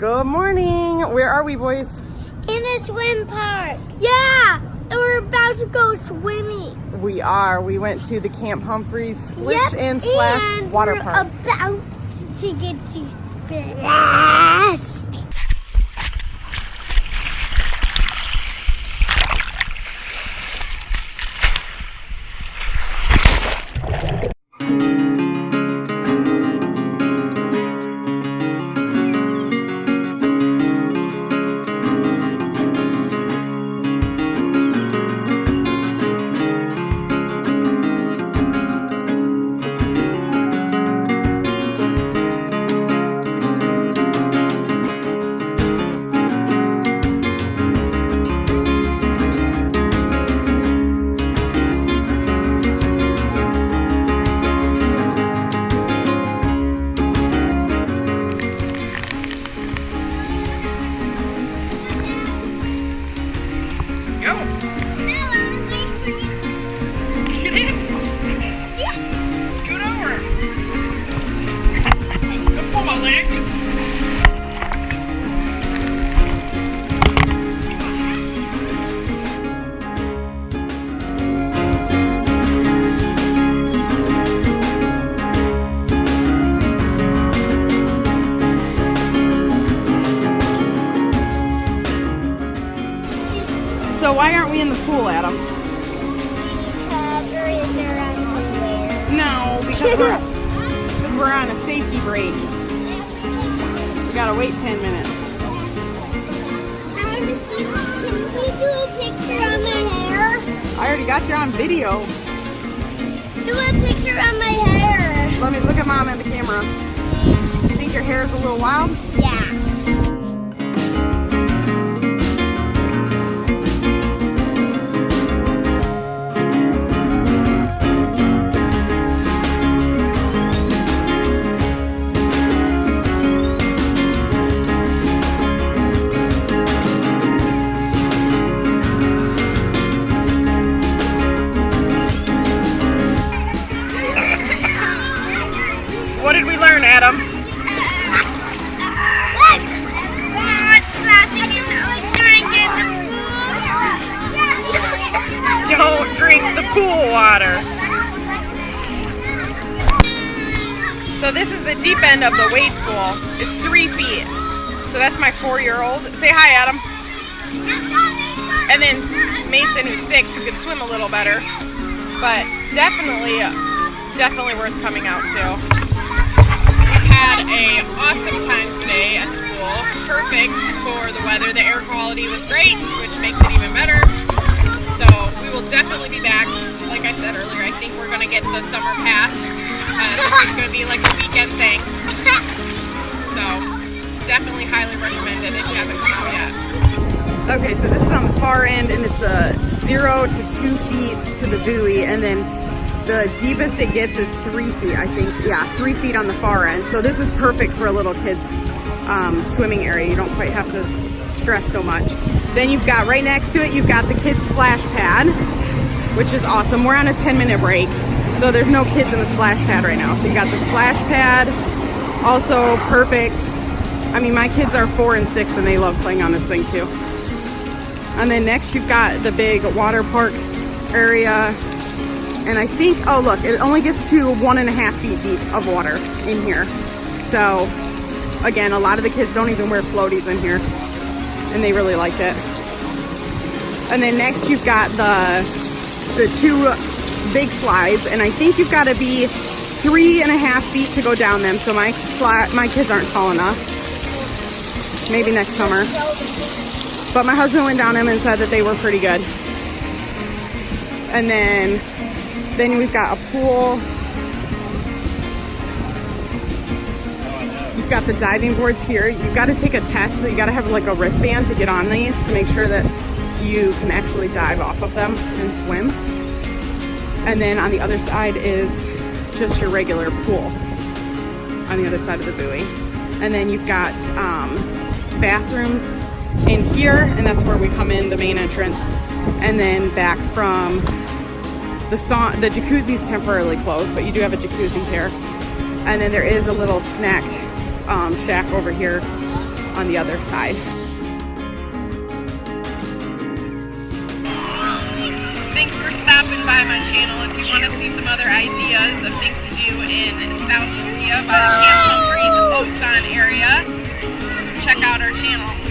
Good morning. Where are we, boys? In a swim park. Yeah, and we're about to go swimming. We are. We went to the Camp Humphreys Splish and Splash water park. We're about to get to splash. So why aren't we in the pool, Adam? No, because we're on a safety break. We gotta wait 10 minutes. Can we do a picture on my hair? I already got you on video. Do a picture on my hair. Let me look at Mom at the camera. Do you think your hair is a little wild? Yeah. What did we learn, Adam? Don't drink the pool water. So this is the deep end of the wade pool. It's 3 feet. So that's my 4-year-old. Say hi, Adam. And then Mason, who's 6, who can swim a little better. But definitely worth coming out to. Had a awesome time today at the pool. Perfect for the weather. The air quality was great, which makes it even better. So we will definitely be back. Like I said earlier, I think we're gonna get the summer pass. This is gonna be like a weekend thing. So definitely highly recommend it if you haven't come out yet. Okay, so this is on the far end, and it's 0 to 2 feet to the buoy, and then the deepest it gets is 3 feet, I think. Yeah, 3 feet on the far end. So this is perfect for a little kid's swimming area. You don't quite have to stress so much. Then you've got right next to it, you've got the kids splash pad, which is awesome. We're on a 10-minute break, so there's no kids in the splash pad right now. So you got the splash pad, also perfect. I mean, my kids are 4 and 6 and they love playing on this thing too. And then next you've got the big water park area. And I think, oh look, it only gets to 1.5 feet deep of water in here. So again, a lot of the kids don't even wear floaties in here, and they really like it. And then next you've got the 2 big slides, and I think you've got to be 3.5 feet to go down them. So my kids aren't tall enough. Maybe next summer. But my husband went down them and said that they were pretty good. And then we've got a pool. You've got the diving boards here. You've got to take a test, so you got to have like a wristband to get on these to make sure that you can actually dive off of them and swim. And then on the other side is just your regular pool on the other side of the buoy. And then you've got bathrooms in here, and that's where we come in, the main entrance. And then back from the jacuzzi's temporarily closed, but you do have a jacuzzi here. And then there is a little snack shack over here on the other side. Thanks for stopping by my channel. If you want to see some other ideas of things to do in South Korea by the Camp Humphreys Osan area, check out our channel.